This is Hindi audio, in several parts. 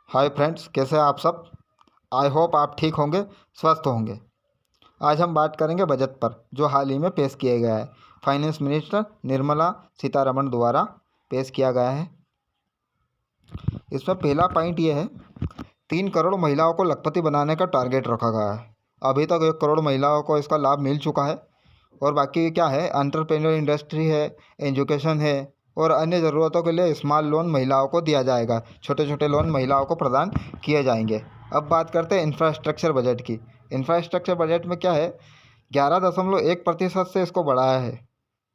हाय फ्रेंड्स, कैसे हैं आप सब। आई होप आप ठीक होंगे, स्वस्थ होंगे। आज हम बात करेंगे बजट पर, जो हाल ही में पेश किया गया है। फाइनेंस मिनिस्टर निर्मला सीतारमण द्वारा पेश किया गया है। इसमें पहला पॉइंट ये है, 3 करोड़ महिलाओं को लखपति बनाने का टारगेट रखा गया है। अभी तक 1 करोड़ महिलाओं को इसका लाभ मिल चुका है। और बाकी क्या है, एंटरप्रेन्योर इंडस्ट्री है, एजुकेशन है और अन्य ज़रूरतों के लिए स्मॉल लोन महिलाओं को दिया जाएगा। छोटे छोटे लोन महिलाओं को प्रदान किए जाएंगे। अब बात करते हैं इंफ्रास्ट्रक्चर बजट की। इंफ्रास्ट्रक्चर बजट में क्या है, 11.1% से इसको बढ़ाया है।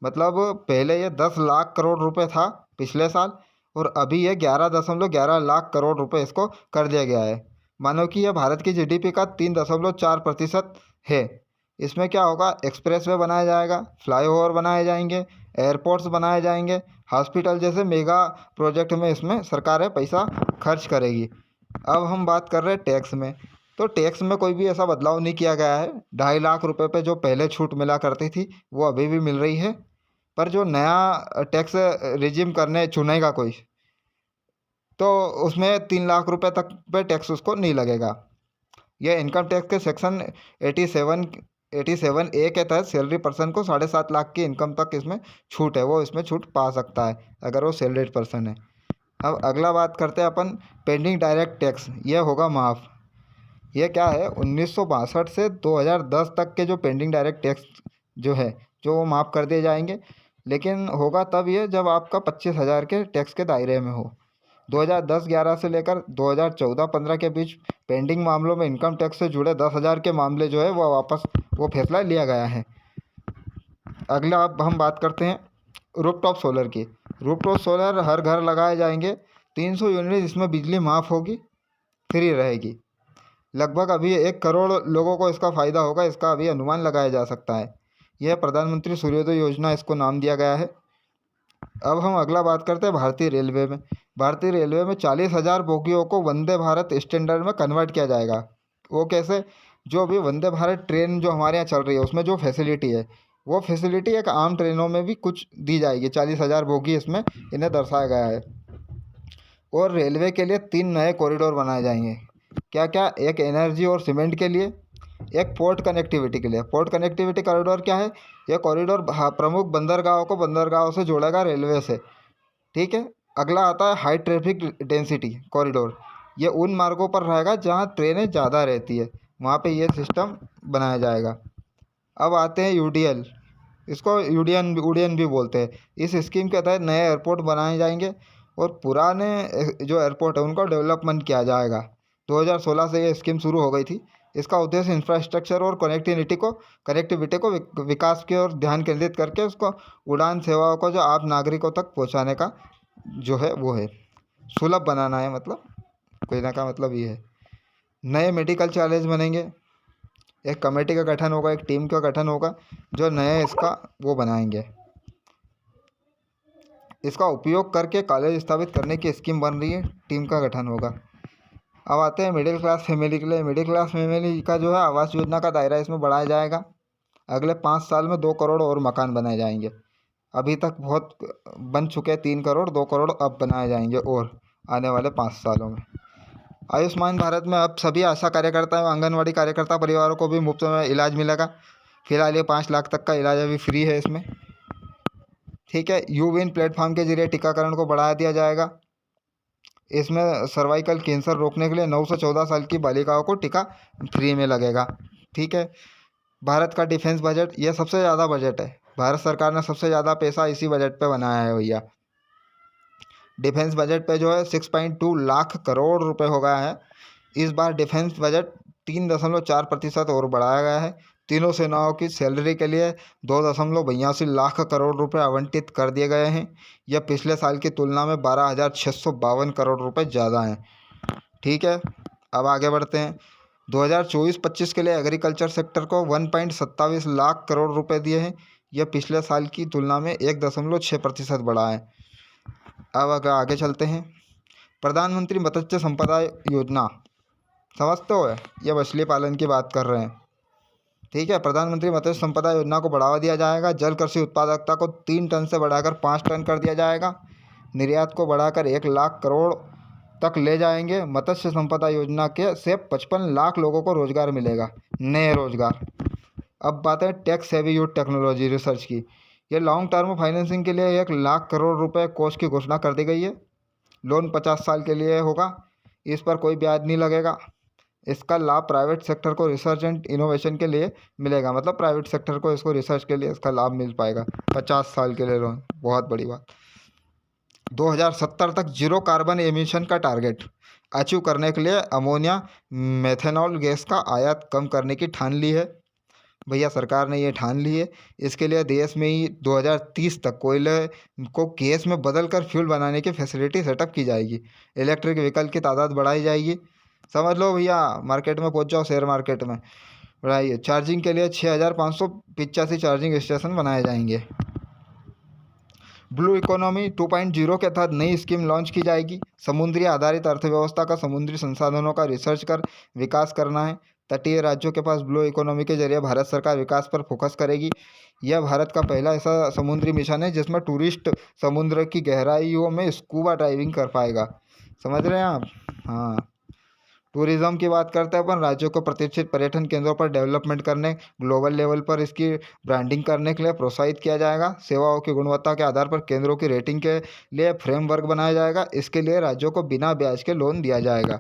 मतलब पहले ये 10 लाख करोड़ रुपए था पिछले साल, और अभी ये 11.11 लाख करोड़ रुपए इसको कर दिया गया है। मानो कि यह भारत की जीडीपी का 3.4% है। इसमें क्या होगा, एक्सप्रेसवे बनाया जाएगा, फ्लाईओवर बनाए जाएंगे, एयरपोर्ट्स बनाए जाएंगे, हॉस्पिटल जैसे मेगा प्रोजेक्ट में इसमें सरकारें पैसा खर्च करेगी। अब हम बात कर रहे हैं टैक्स में। तो टैक्स में कोई भी ऐसा बदलाव नहीं किया गया है। 2.5 लाख रुपए पे जो पहले छूट मिला करती थी वो अभी भी मिल रही है। पर जो नया टैक्स रिजिम करने चुनेगा कोई, तो उसमें 3 लाख रुपए तक पे टैक्स उसको नहीं लगेगा। यह इनकम टैक्स के सेक्शन 87A के तहत सैलरी पर्सन को 7.5 लाख की इनकम तक इसमें छूट है, वो इसमें छूट पा सकता है अगर वो सैलरीड पर्सन है। अब अगला बात करते हैं अपन पेंडिंग डायरेक्ट टैक्स। यह होगा माफ़। यह क्या है, 1962 से 2010 तक के जो पेंडिंग डायरेक्ट टैक्स जो है, जो वो माफ़ कर दिए जाएंगे। लेकिन होगा तब ये जब आपका 25,000 के टैक्स के दायरे में हो। 2010-11 से लेकर 2014-15 के बीच पेंडिंग मामलों में इनकम टैक्स से जुड़े 10,000 के मामले जो है वो फैसला लिया गया है। अगला अब हम बात करते हैं रूफटॉप सोलर की। रूफटॉप सोलर हर घर लगाए जाएंगे। 300 यूनिट इसमें बिजली माफ़ होगी, फ्री रहेगी। लगभग अभी 1 करोड़ लोगों को इसका फ़ायदा होगा, इसका अभी अनुमान लगाया जा सकता है। यह प्रधानमंत्री सूर्योदय योजना इसको नाम दिया गया है। अब हम अगला बात करते हैं भारतीय रेलवे में। भारतीय रेलवे में 40,000 बोगियों को वंदे भारत स्टैंडर्ड में कन्वर्ट किया जाएगा। वो कैसे, जो अभी वंदे भारत ट्रेन जो हमारे यहाँ चल रही है उसमें जो फैसिलिटी है, वो फैसिलिटी एक आम ट्रेनों में भी कुछ दी जाएगी। 40,000 बोगी इसमें इन्हें दर्शाया गया है। और रेलवे के लिए 3 नए कॉरिडोर बनाए जाएंगे। क्या क्या, एक एनर्जी और सीमेंट के लिए, एक पोर्ट कनेक्टिविटी के लिए। पोर्ट कनेक्टिविटी कॉरिडोर क्या है, यह कॉरिडोर प्रमुख बंदरगाहों को बंदरगाहों से जोड़ेगा रेलवे से। ठीक है। अगला आता है हाई ट्रैफिक डेंसिटी कॉरिडोर। ये उन मार्गों पर रहेगा जहाँ ट्रेनें ज़्यादा रहती है, वहाँ पे ये सिस्टम बनाया जाएगा। अब आते हैं यूडीएल, इसको यूडियन भी बोलते हैं। इस स्कीम के तहत नए एयरपोर्ट बनाए जाएंगे और पुराने जो एयरपोर्ट है उनको डेवलपमेंट किया जाएगा। 2016 से ये स्कीम शुरू हो गई थी। इसका उद्देश्य इंफ्रास्ट्रक्चर और कनेक्टिविटी को विकास की ओर ध्यान केंद्रित करके उसको उड़ान सेवाओं को जो आम नागरिकों तक पहुंचाने का जो है वो है, सुलभ बनाना है। मतलब कहने का मतलब ये है। नए मेडिकल कॉलेज बनेंगे। एक कमेटी का गठन होगा, एक टीम का गठन होगा जो नए इसका वो बनाएंगे। इसका उपयोग करके कॉलेज स्थापित करने की स्कीम बन रही है, टीम का गठन होगा। अब आते हैं मिडिल क्लास फैमिली के लिए। मिडिल क्लास फैमिली का जो है आवास योजना का दायरा इसमें बढ़ाया जाएगा। अगले 5 साल में 2 करोड़ और मकान बनाए जाएंगे। अभी तक बहुत बन चुके हैं 3 करोड़, 2 करोड़ अब बनाए जाएंगे और आने वाले 5 सालों में। आयुष्मान भारत में अब सभी आशा कार्यकर्ता एवं आंगनवाड़ी कार्यकर्ता परिवारों को भी मुफ्त में इलाज मिलेगा। फिलहाल ये 5 लाख तक का इलाज अभी फ्री है इसमें। ठीक है। यूविन प्लेटफॉर्म के जरिए टीकाकरण को बढ़ा दिया जाएगा। इसमें सर्वाइकल कैंसर रोकने के लिए 9 से 14 साल की बालिकाओं को टीका फ्री में लगेगा। ठीक है। भारत का डिफेंस बजट, यह सबसे ज़्यादा बजट है। भारत सरकार ने सबसे ज़्यादा पैसा इसी बजट पे बनाया है भैया। डिफेंस बजट पे जो है 6.2 लाख करोड़ रुपए हो गया है। इस बार डिफेंस बजट 3.4% और बढ़ाया गया है। तीनों सेनाओं की सैलरी के लिए 2.82 लाख करोड़ रुपए आवंटित कर दिए गए हैं। यह पिछले साल की तुलना में 12,652 करोड़ रुपए ज़्यादा हैं। ठीक है। अब आगे बढ़ते हैं। 2024-25 के लिए एग्रीकल्चर सेक्टर को 1.27 लाख करोड़ रुपए दिए हैं। यह पिछले साल की तुलना में 1.6% बढ़ा है। अब अगर आगे चलते हैं, प्रधानमंत्री मत्स्य संपदा योजना, समझते हो, ये मछली पालन की बात कर रहे हैं। ठीक है। प्रधानमंत्री मत्स्य संपदा योजना को बढ़ावा दिया जाएगा। जल कृषि उत्पादकता को 3 टन से बढ़ाकर 5 टन कर दिया जाएगा। निर्यात को बढ़ाकर 1 लाख करोड़ तक ले जाएंगे। मत्स्य संपदा योजना के से 55 लाख लोगों को रोजगार मिलेगा, नए रोजगार। अब बात है टैक्स सेवी यूथ टेक्नोलॉजी रिसर्च की। ये लॉन्ग टर्म फाइनेंसिंग के लिए 1 लाख करोड़ रुपए कोष की घोषणा कर दी गई है। लोन 50 साल के लिए होगा, इस पर कोई ब्याज नहीं लगेगा। इसका लाभ प्राइवेट सेक्टर को रिसर्च एंड इनोवेशन के लिए मिलेगा, मतलब प्राइवेट सेक्टर को इसको रिसर्च के लिए इसका लाभ मिल पाएगा। 50 साल के लिए लोन, बहुत बड़ी बात। 2070 तक जीरो कार्बन एमिशन का टारगेट अचीव करने के लिए अमोनिया मेथेनॉल गैस का आयात कम करने की ठान ली है। भैया सरकार ने ये ठान ली है। इसके लिए देश में ही 2030 तक कोयले को गैस में बदल कर फ्यूल बनाने की फैसिलिटी सेटअप की जाएगी। इलेक्ट्रिक व्हीकल की तादाद बढ़ाई जाएगी। समझ लो भैया, मार्केट में पहुंच जाओ, शेयर मार्केट में बढ़ाइए। चार्जिंग के लिए 6585 चार्जिंग स्टेशन बनाए जाएंगे। ब्लू इकोनॉमी 2.0 के तहत नई स्कीम लॉन्च की जाएगी। समुद्री आधारित अर्थव्यवस्था का समुद्री संसाधनों का रिसर्च कर विकास करना है। तटीय राज्यों के पास ब्लू इकोनॉमी के जरिए भारत सरकार विकास पर फोकस करेगी। यह भारत का पहला ऐसा समुद्री मिशन है जिसमें टूरिस्ट समुद्र की गहराइयों में स्कूबा डाइविंग कर पाएगा। समझ रहे हैं आप? हाँ। टूरिज़्म की बात करते हैं अपन। राज्यों को प्रतिष्ठित पर्यटन केंद्रों पर डेवलपमेंट करने, ग्लोबल लेवल पर इसकी ब्रांडिंग करने के लिए प्रोत्साहित किया जाएगा। सेवाओं की गुणवत्ता के आधार पर केंद्रों की रेटिंग के लिए फ्रेमवर्क बनाया जाएगा। इसके लिए राज्यों को बिना ब्याज के लोन दिया जाएगा।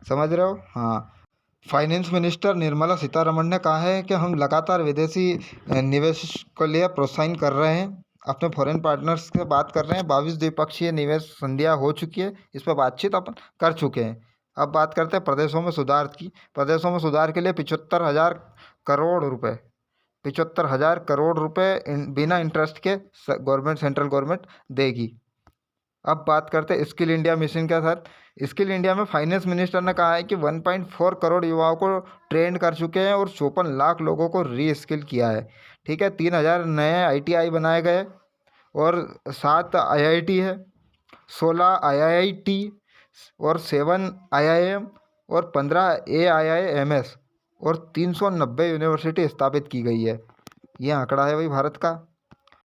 समझ रहे हो? हाँ। फाइनेंस मिनिस्टर निर्मला सीतारमण ने कहा है कि हम लगातार विदेशी निवेश के लिए प्रोत्साहन कर रहे हैं। अपने फॉरेन पार्टनर्स से बात कर रहे हैं। 22 द्विपक्षीय निवेश संधियाँ हो चुकी है, इस पर बातचीत अपन कर चुके हैं। अब बात करते हैं प्रदेशों में सुधार की। प्रदेशों में सुधार के लिए 75,000 करोड़ रुपए 75,000 करोड़ रुपए बिना इंटरेस्ट के गवर्नमेंट, सेंट्रल गवर्नमेंट देगी। अब बात करते हैं स्किल इंडिया मिशन के साथ। स्किल इंडिया में फाइनेंस मिनिस्टर ने कहा है कि 1.4 करोड़ युवाओं को ट्रेंड कर चुके हैं और 54 लाख लोगों को री स्किल किया है। ठीक है। 3,000 नए ITI बनाए गए और 7 IIT है, 16 IIT और 7 IIM और 15 AIIMS और 390 यूनिवर्सिटी स्थापित की गई है। ये आंकड़ा है भाई भारत का।